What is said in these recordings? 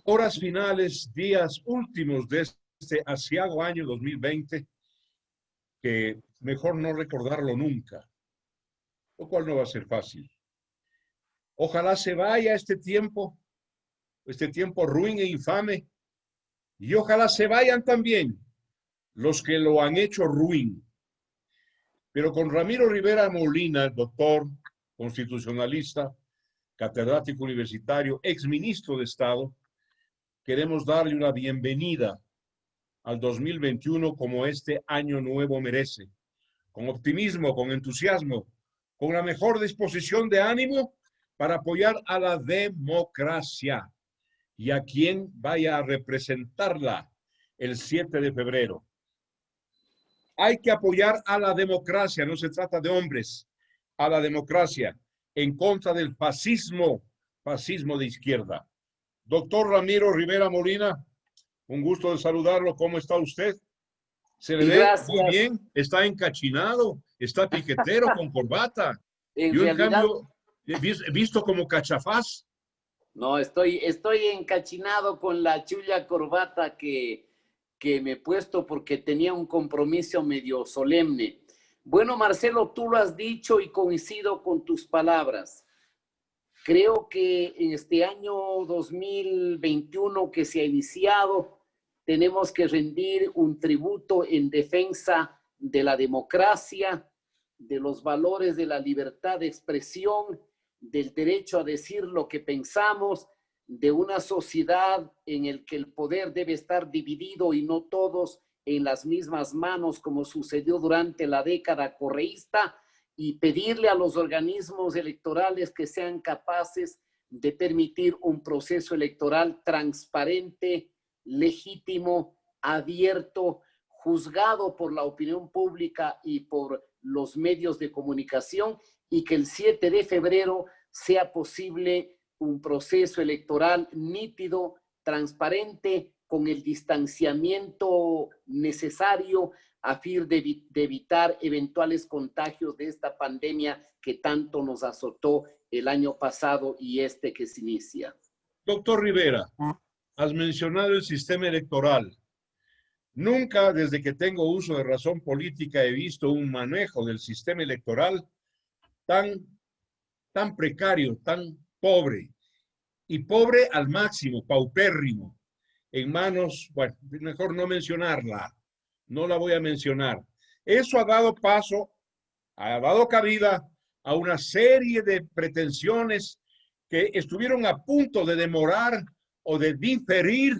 Horas finales, días últimos de este aciago año 2020, que mejor no recordarlo nunca, lo cual no va a ser fácil. Ojalá se vaya este tiempo ruin e infame, y ojalá se vayan también los que lo han hecho ruin. Pero con Ramiro Rivera Molina, doctor, constitucionalista, catedrático universitario, exministro de Estado, queremos darle una bienvenida al 2021 como este año nuevo merece, con optimismo, con entusiasmo, con la mejor disposición de ánimo para apoyar a la democracia y a quien vaya a representarla el 7 de febrero. Hay que apoyar a la democracia, no se trata de hombres, a la democracia, en contra del fascismo de izquierda. Doctor Ramiro Rivera Molina, un gusto de saludarlo. ¿Cómo está usted? Se le ve muy bien, está encachinado, está piquetero con corbata. Yo, en cambio, he visto como cachafaz. No, estoy encachinado con la chulla corbata que me he puesto porque tenía un compromiso medio solemne. Bueno, Marcelo, tú lo has dicho y coincido con tus palabras. Creo que en este año 2021 que se ha iniciado, tenemos que rendir un tributo en defensa de la democracia, de los valores de la libertad de expresión, del derecho a decir lo que pensamos, de una sociedad en la que el poder debe estar dividido y no todos en las mismas manos, como sucedió durante la década correísta, y pedirle a los organismos electorales que sean capaces de permitir un proceso electoral transparente, legítimo, abierto, juzgado por la opinión pública y por los medios de comunicación, y que el 7 de febrero sea posible un proceso electoral nítido, transparente, con el distanciamiento necesario a fin de evitar eventuales contagios de esta pandemia que tanto nos azotó el año pasado y este que se inicia. Doctor Rivera, has mencionado el sistema electoral. Nunca desde que tengo uso de razón política he visto un manejo del sistema electoral tan precario, tan pobre, y pobre al máximo, paupérrimo, en manos, bueno, mejor no mencionarla, no la voy a mencionar. Eso ha dado cabida a una serie de pretensiones que estuvieron a punto de demorar o de diferir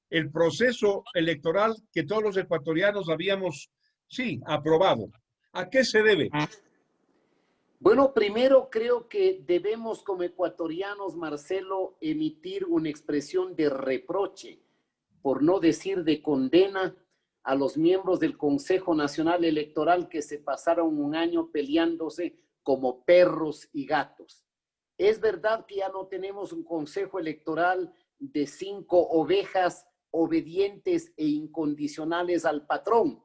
el proceso electoral que todos los ecuatorianos habíamos, sí, aprobado. ¿A qué se debe? Bueno, primero creo que debemos como ecuatorianos, Marcelo, emitir una expresión de reproche, por no decir de condena, a los miembros del Consejo Nacional Electoral que se pasaron un año peleándose como perros y gatos. Es verdad que ya no tenemos un Consejo Electoral de 5 ovejas obedientes e incondicionales al patrón.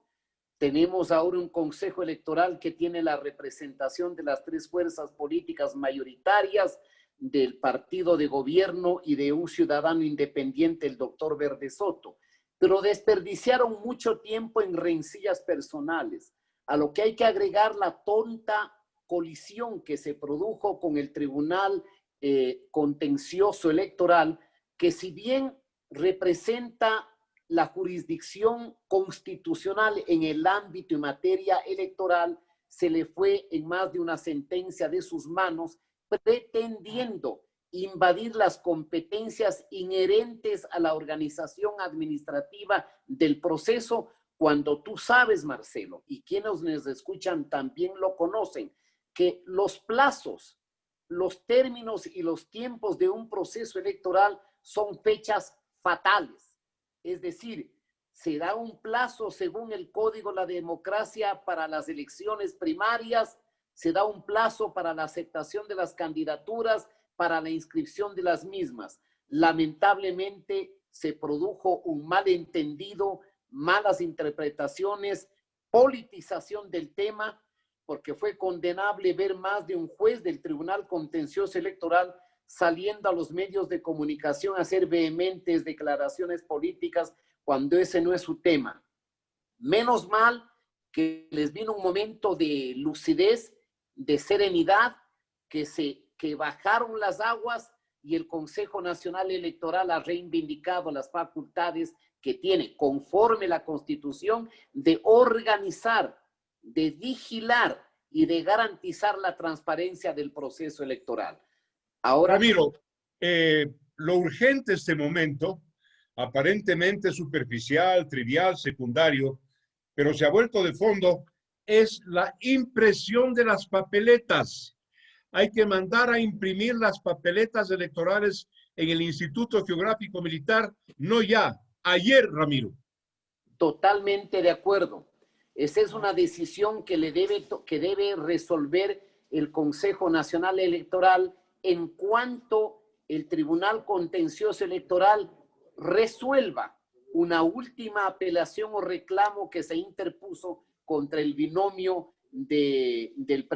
Tenemos ahora un Consejo Electoral que tiene la representación de las 3 fuerzas políticas mayoritarias, del partido de gobierno y de un ciudadano independiente, el doctor Verde Soto. Pero desperdiciaron mucho tiempo en rencillas personales, a lo que hay que agregar la tonta colisión que se produjo con el Tribunal Contencioso Electoral, que si bien representa la jurisdicción constitucional en el ámbito y materia electoral, se le fue en más de una sentencia de sus manos, pretendiendo invadir las competencias inherentes a la organización administrativa del proceso, cuando tú sabes, Marcelo, y quienes nos escuchan también lo conocen, que los plazos, los términos y los tiempos de un proceso electoral son fechas fatales. Es decir, se da un plazo según el Código de la Democracia para las elecciones primarias, se da un plazo para la aceptación de las candidaturas, para la inscripción de las mismas. Lamentablemente se produjo un malentendido, malas interpretaciones, politización del tema, porque fue condenable ver más de un juez del Tribunal Contencioso Electoral saliendo a los medios de comunicación a hacer vehementes declaraciones políticas cuando ese no es su tema. Menos mal que les vino un momento de lucidez, de serenidad, que bajaron las aguas y el Consejo Nacional Electoral ha reivindicado las facultades que tiene, conforme la Constitución, de organizar, de vigilar y de garantizar la transparencia del proceso electoral. Ahora, Ramiro, lo urgente este momento, aparentemente superficial, trivial, secundario, pero se ha vuelto de fondo, es la impresión de las papeletas. Hay que mandar a imprimir las papeletas electorales en el Instituto Geográfico Militar, no ya, ayer, Ramiro. Totalmente de acuerdo. Esa es una decisión que debe resolver el Consejo Nacional Electoral en cuanto el Tribunal Contencioso Electoral resuelva una última apelación o reclamo que se interpuso contra el binomio del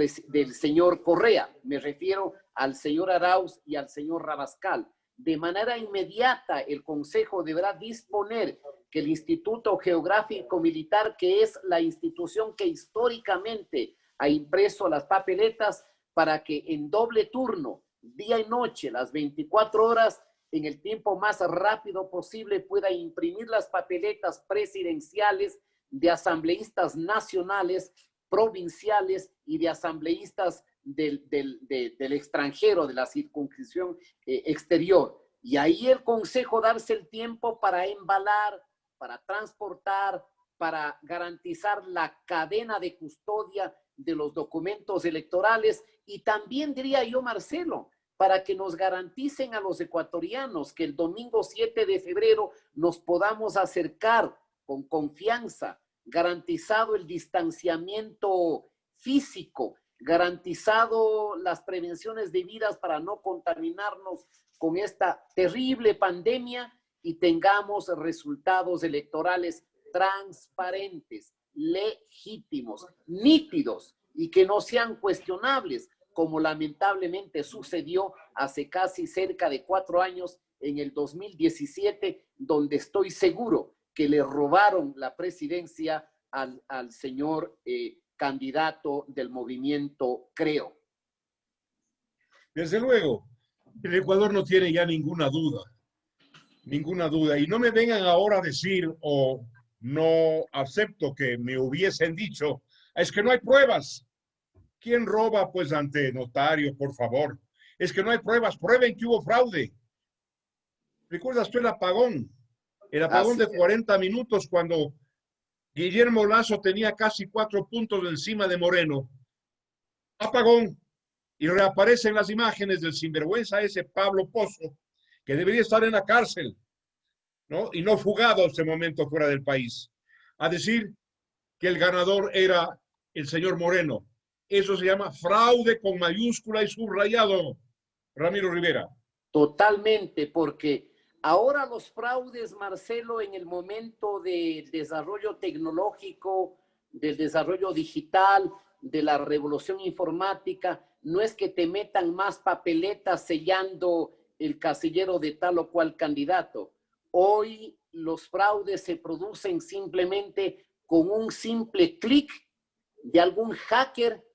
señor Correa. Me refiero al señor Arauz y al señor Rabascal. De manera inmediata, el Consejo deberá disponer que el Instituto Geográfico Militar, que es la institución que históricamente ha impreso las papeletas, para que en doble turno, día y noche, las 24 horas, en el tiempo más rápido posible, pueda imprimir las papeletas presidenciales de asambleístas nacionales, provinciales y de asambleístas del extranjero, de la circunscripción exterior. Y ahí el Consejo darse el tiempo para embalar, para transportar, para garantizar la cadena de custodia de los documentos electorales y también, diría yo, Marcelo, para que nos garanticen a los ecuatorianos que el domingo 7 de febrero nos podamos acercar con confianza, garantizado el distanciamiento físico, garantizado las prevenciones debidas para no contaminarnos con esta terrible pandemia y tengamos resultados electorales transparentes, legítimos, nítidos y que no sean cuestionables, como lamentablemente sucedió hace casi cerca de 4 años en el 2017, donde estoy seguro que le robaron la presidencia al señor candidato del movimiento Creo. Desde luego, el Ecuador no tiene ya ninguna duda. Y no me vengan ahora a decir, o no acepto que me hubiesen dicho, es que no hay pruebas. ¿Quién roba pues ante notario, por favor? Es que no hay pruebas, prueben que hubo fraude. ¿Recuerdas tú el apagón? El apagón de 40 minutos cuando Guillermo Lasso tenía casi 4 puntos encima de Moreno. Apagón. Y reaparecen las imágenes del sinvergüenza ese Pablo Pozo, que debería estar en la cárcel, ¿no? Y no fugado en ese momento fuera del país. A decir que el ganador era el señor Moreno. Eso se llama fraude con mayúscula y subrayado, Ramiro Rivera. Totalmente, porque ahora los fraudes, Marcelo, en el momento del desarrollo tecnológico, del desarrollo digital, de la revolución informática, no es que te metan más papeletas sellando el casillero de tal o cual candidato. Hoy los fraudes se producen simplemente con un simple clic de algún hacker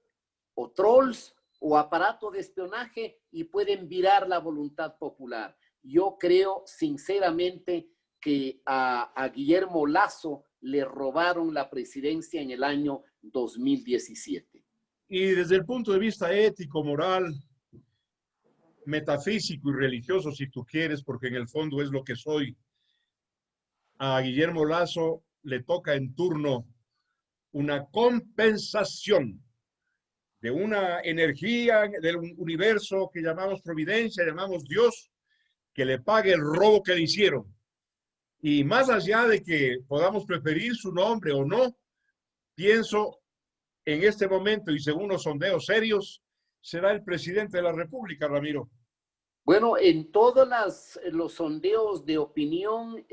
o trolls o aparato de espionaje y pueden virar la voluntad popular. Yo creo sinceramente que a Guillermo Lasso le robaron la presidencia en el año 2017. Y desde el punto de vista ético, moral, metafísico y religioso, si tú quieres, porque en el fondo es lo que soy, a Guillermo Lasso le toca en turno una compensación de una energía del universo que llamamos providencia, llamamos Dios, que le pague el robo que le hicieron. Y más allá de que podamos preferir su nombre o no, pienso en este momento y según los sondeos serios, será el presidente de la República, Ramiro. Bueno, en todos los sondeos de opinión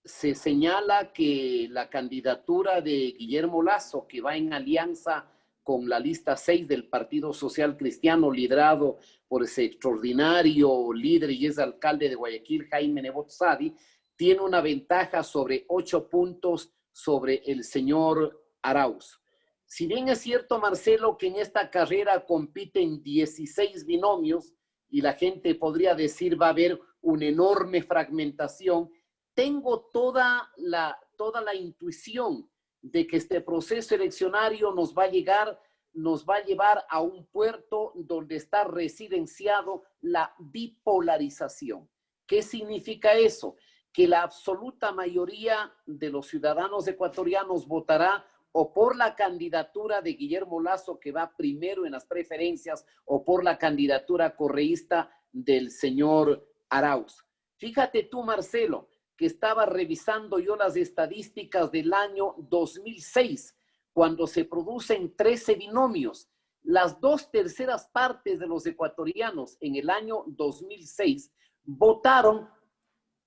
se señala que la candidatura de Guillermo Lasso, que va en alianza con la lista 6 del Partido Social Cristiano, liderado por ese extraordinario líder y es alcalde de Guayaquil, Jaime Nebot Sadi, tiene una ventaja sobre 8 puntos sobre el señor Arauz. Si bien es cierto, Marcelo, que en esta carrera compiten 16 binomios y la gente podría decir va a haber una enorme fragmentación, tengo toda la intuición de que este proceso eleccionario nos va a llevar a un puerto donde está residenciado la bipolarización. ¿Qué significa eso? Que la absoluta mayoría de los ciudadanos ecuatorianos votará o por la candidatura de Guillermo Lasso, que va primero en las preferencias, o por la candidatura correísta del señor Arauz. Fíjate tú, Marcelo, que estaba revisando yo las estadísticas del año 2006, cuando se producen 13 binomios. Las 2/3 partes de los ecuatorianos en el año 2006 votaron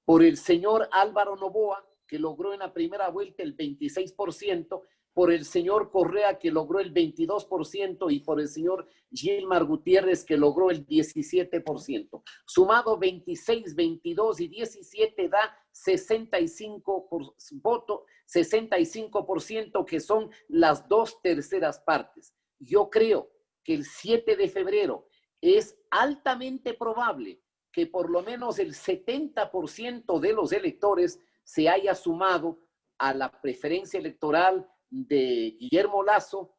por el señor Álvaro Noboa, que logró en la primera vuelta el 26%, por el señor Correa, que logró el 22%, y por el señor Gilmar Gutiérrez, que logró el 17%. Sumado 26, 22 y 17 da 65%, que son las 2/3 partes. Yo creo que el 7 de febrero es altamente probable que por lo menos el 70% de los electores se haya sumado a la preferencia electoral de Guillermo Lasso,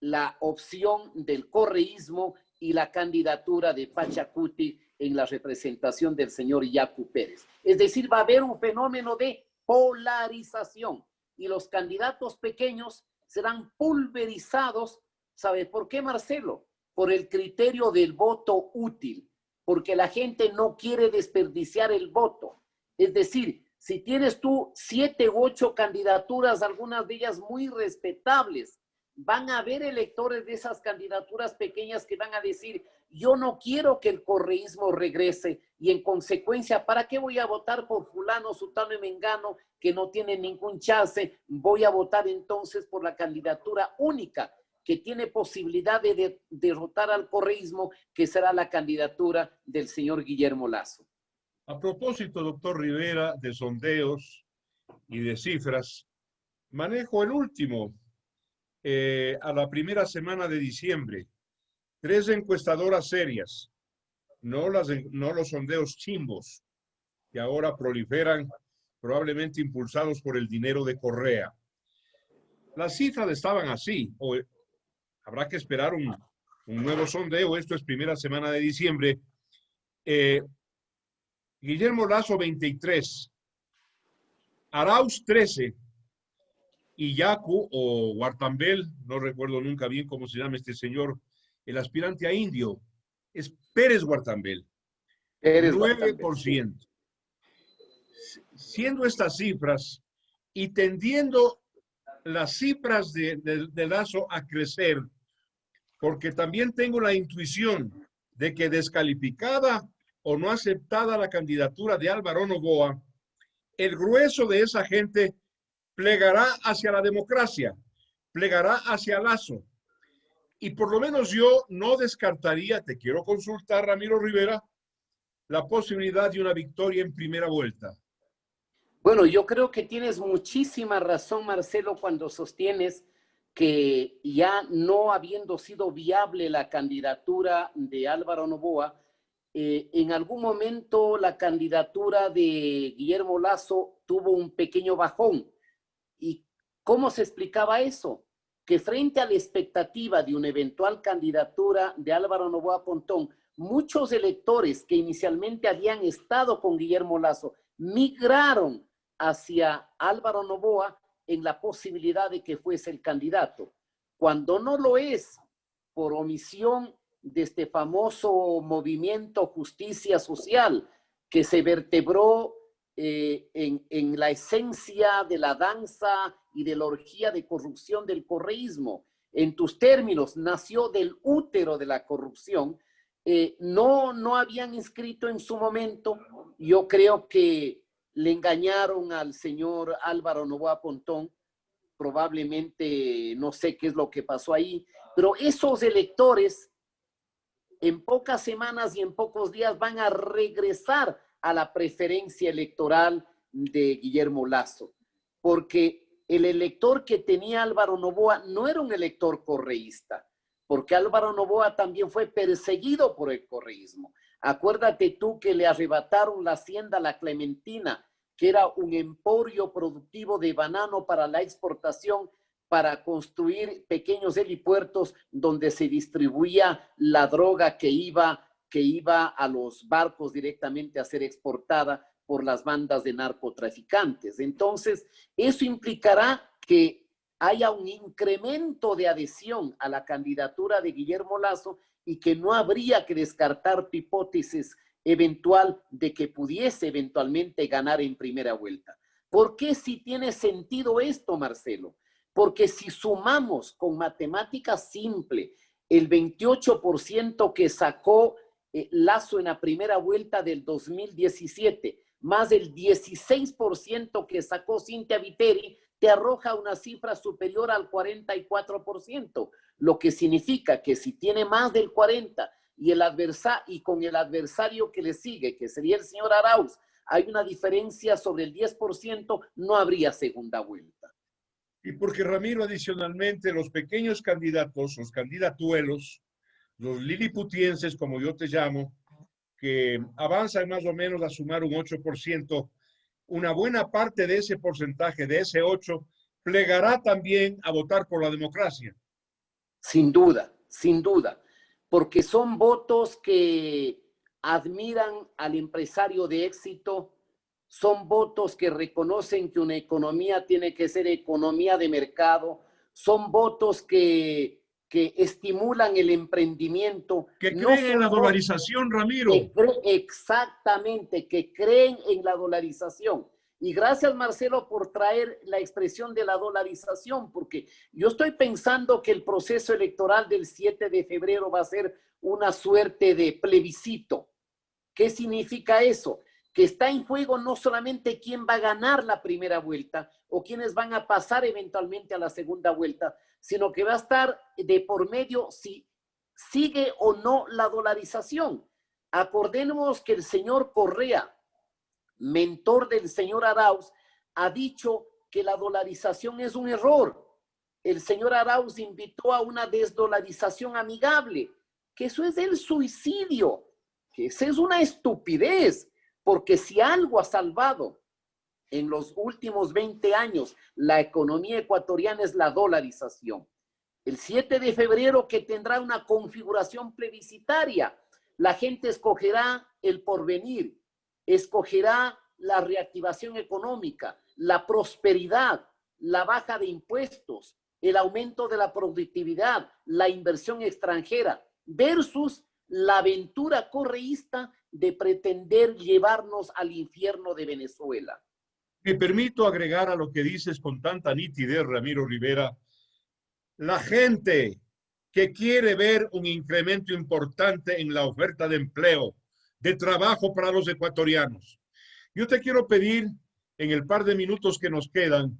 la opción del correísmo y la candidatura de Pachacuti en la representación del señor Yacu Pérez. Es decir, va a haber un fenómeno de polarización y los candidatos pequeños serán pulverizados. ¿Sabes por qué, Marcelo? Por el criterio del voto útil, porque la gente no quiere desperdiciar el voto. Es decir, si tienes tú 7 u 8 candidaturas, algunas de ellas muy respetables, van a haber electores de esas candidaturas pequeñas que van a decir, yo no quiero que el correísmo regrese y en consecuencia, ¿para qué voy a votar por fulano, sutano y mengano que no tienen ningún chance? Voy a votar entonces por la candidatura única que tiene posibilidad de derrotar al correísmo, que será la candidatura del señor Guillermo Lasso. A propósito, doctor Rivera, de sondeos y de cifras, manejo el último a la primera semana de diciembre. 3 encuestadoras serias, no los sondeos chimbos que ahora proliferan, probablemente impulsados por el dinero de Correa. Las cifras estaban así, habrá que esperar un nuevo sondeo. Esto es primera semana de diciembre. Guillermo Lasso 23, Arauz 13 y Yacu o Guartambel, no recuerdo nunca bien cómo se llama este señor, el aspirante a indio, es Pérez Guartambel, 9%. Siendo estas cifras y tendiendo las cifras de Lasso a crecer, porque también tengo la intuición de que descalificada o no aceptada la candidatura de Álvaro Noboa, el grueso de esa gente plegará hacia la democracia, plegará hacia Lasso. Y por lo menos yo no descartaría, te quiero consultar, Ramiro Rivera, la posibilidad de una victoria en primera vuelta. Bueno, yo creo que tienes muchísima razón, Marcelo, cuando sostienes que ya no habiendo sido viable la candidatura de Álvaro Noboa, en algún momento la candidatura de Guillermo Lasso tuvo un pequeño bajón. ¿Y cómo se explicaba eso? Que frente a la expectativa de una eventual candidatura de Álvaro Noboa Pontón, muchos electores que inicialmente habían estado con Guillermo Lasso migraron hacia Álvaro Noboa en la posibilidad de que fuese el candidato. Cuando no lo es, por omisión de este famoso movimiento Justicia Social que se vertebró en la esencia de la danza y de la orgía de corrupción del correísmo. En tus términos, nació del útero de la corrupción. No habían inscrito en su momento. Yo creo que le engañaron al señor Álvaro Noboa Pontón. Probablemente no sé qué es lo que pasó ahí, Pero esos electores en pocas semanas y en pocos días van a regresar a la preferencia electoral de Guillermo Lasso, porque el elector que tenía Álvaro Noboa no era un elector correísta, porque Álvaro Noboa también fue perseguido por el correísmo. Acuérdate tú que le arrebataron la hacienda La Clementina, que era un emporio productivo de banano para la exportación, para construir pequeños helipuertos donde se distribuía la droga que iba a los barcos directamente a ser exportada por las bandas de narcotraficantes. Entonces, eso implicará que haya un incremento de adhesión a la candidatura de Guillermo Lasso y que no habría que descartar hipótesis eventual de que pudiese eventualmente ganar en primera vuelta. ¿Por qué si tiene sentido esto, Marcelo? Porque si sumamos con matemática simple el 28% que sacó Lasso en la primera vuelta del 2017, más el 16% que sacó Cynthia Viteri, te arroja una cifra superior al 44%, lo que significa que si tiene más del 40% y con el adversario que le sigue, que sería el señor Arauz, hay una diferencia sobre el 10%, no habría segunda vuelta. Y porque, Ramiro, adicionalmente, los pequeños candidatos, los candidatuelos, los liliputienses, como yo te llamo, que avanzan más o menos a sumar un 8%, una buena parte de ese porcentaje, de ese 8%, plegará también a votar por la democracia. Sin duda, porque son votos que admiran al empresario de éxito, son votos que reconocen que una economía tiene que ser economía de mercado, son votos que estimulan el emprendimiento. Que creen en la dolarización, Ramiro. Exactamente, que creen en la dolarización. Y gracias, Marcelo, por traer la expresión de la dolarización, porque yo estoy pensando que el proceso electoral del 7 de febrero va a ser una suerte de plebiscito. ¿Qué significa eso? Que está en juego no solamente quién va a ganar la primera vuelta o quiénes van a pasar eventualmente a la segunda vuelta, sino que va a estar de por medio si sigue o no la dolarización. Acordemos que el señor Correa, mentor del señor Arauz, ha dicho que la dolarización es un error. El señor Arauz invitó a una desdolarización amigable, que eso es el suicidio, que esa es una estupidez, porque si algo ha salvado en los últimos 20 años la economía ecuatoriana es la dolarización. El 7 de febrero, que tendrá una configuración plebiscitaria, la gente escogerá el porvenir, escogerá la reactivación económica, la prosperidad, la baja de impuestos, el aumento de la productividad, la inversión extranjera, versus la aventura correísta de pretender llevarnos al infierno de Venezuela. Me permito agregar a lo que dices con tanta nitidez, Ramiro Rivera, la gente que quiere ver un incremento importante en la oferta de empleo, de trabajo para los ecuatorianos. Yo te quiero pedir, en el par de minutos que nos quedan,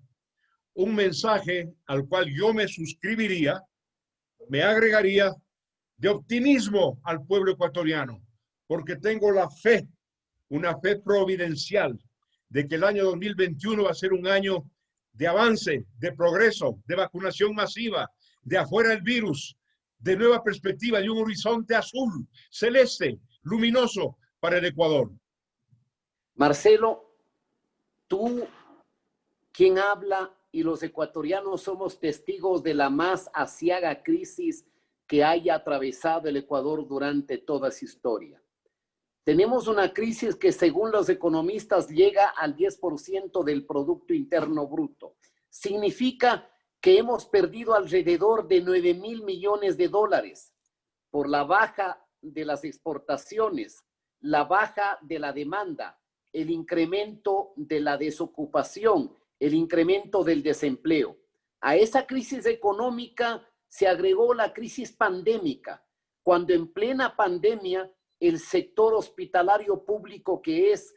un mensaje al cual yo me suscribiría, me agregaría de optimismo al pueblo ecuatoriano, porque tengo la fe, una fe providencial, de que el año 2021 va a ser un año de avance, de progreso, de vacunación masiva, de afuera el virus, de nueva perspectiva, de un horizonte azul, celeste, luminoso para el Ecuador. Marcelo, tú, quien habla, y los ecuatorianos somos testigos de la más aciaga crisis que haya atravesado el Ecuador durante toda su historia. Tenemos una crisis que, según los economistas, llega al 10% del Producto Interno Bruto. Significa que hemos perdido alrededor de 9,000 millones de dólares por la baja de las exportaciones, la baja de la demanda, el incremento de la desocupación, el incremento del desempleo. A esa crisis económica se agregó la crisis pandémica, cuando en plena pandemia el sector hospitalario público, que es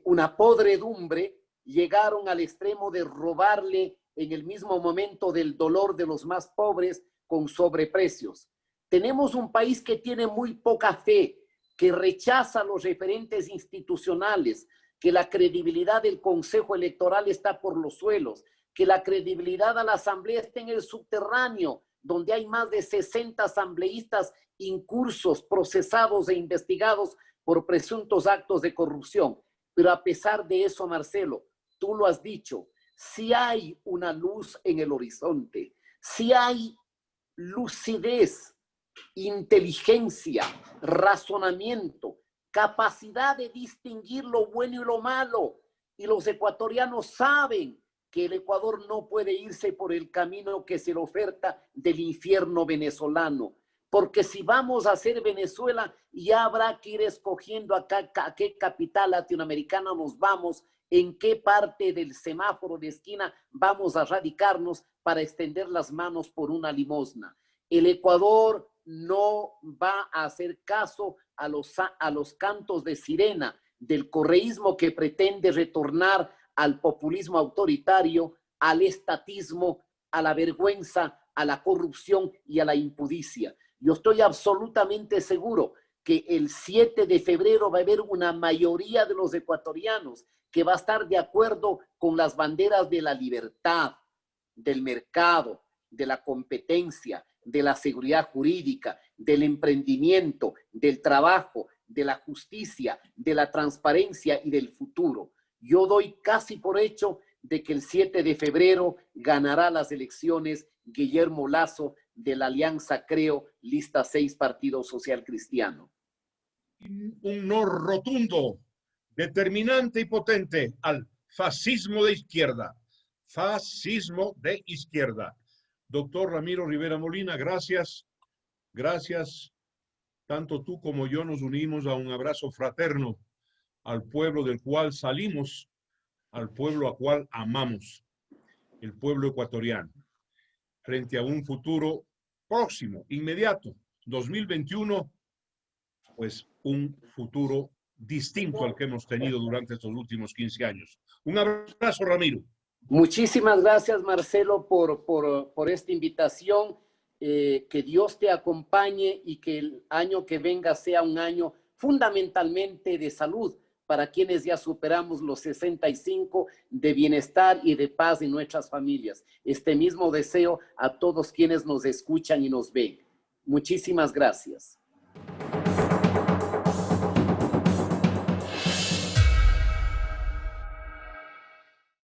una podredumbre, llegaron al extremo de robarle en el mismo momento del dolor de los más pobres, con sobreprecios. Tenemos un país que tiene muy poca fe, que rechaza los referentes institucionales, que la credibilidad del Consejo Electoral está por los suelos, que la credibilidad a la Asamblea está en el subterráneo, donde hay más de 60 asambleístas incursos, procesados e investigados por presuntos actos de corrupción. Pero a pesar de eso, Marcelo, tú lo has dicho, sí hay una luz en el horizonte, sí hay lucidez, inteligencia, razonamiento, capacidad de distinguir lo bueno y lo malo. Y los ecuatorianos saben que el Ecuador no puede irse por el camino que se le oferta del infierno venezolano. Porque si vamos a hacer Venezuela, ya habrá que ir escogiendo a qué capital latinoamericana nos vamos, en qué parte del semáforo de esquina vamos a radicarnos para extender las manos por una limosna. El Ecuador no va a hacer caso a los cantos de sirena del correísmo que pretende retornar al populismo autoritario, al estatismo, a la vergüenza, a la corrupción y a la impudicia. Yo estoy absolutamente seguro que el 7 de febrero va a haber una mayoría de los ecuatorianos que va a estar de acuerdo con las banderas de la libertad, del mercado, de la competencia, de la seguridad jurídica, del emprendimiento, del trabajo, de la justicia, de la transparencia y del futuro. Yo doy casi por hecho de que el 7 de febrero ganará las elecciones Guillermo Lasso de la Alianza Creo, lista 6, Partido Social Cristiano. Un no rotundo, determinante y potente al fascismo de izquierda. Fascismo de izquierda. Doctor Ramiro Rivera Molina, gracias. Gracias. Tanto tú como yo nos unimos a un abrazo fraterno al pueblo del cual salimos, al pueblo al cual amamos, el pueblo ecuatoriano, frente a un futuro próximo, inmediato, 2021, pues un futuro distinto al que hemos tenido durante estos últimos 15 años. Un abrazo, Ramiro. Muchísimas gracias, Marcelo, por esta invitación. Que Dios te acompañe y que el año que venga sea un año fundamentalmente de salud para quienes ya superamos los 65, de bienestar y de paz en nuestras familias. Este mismo deseo a todos quienes nos escuchan y nos ven. Muchísimas gracias.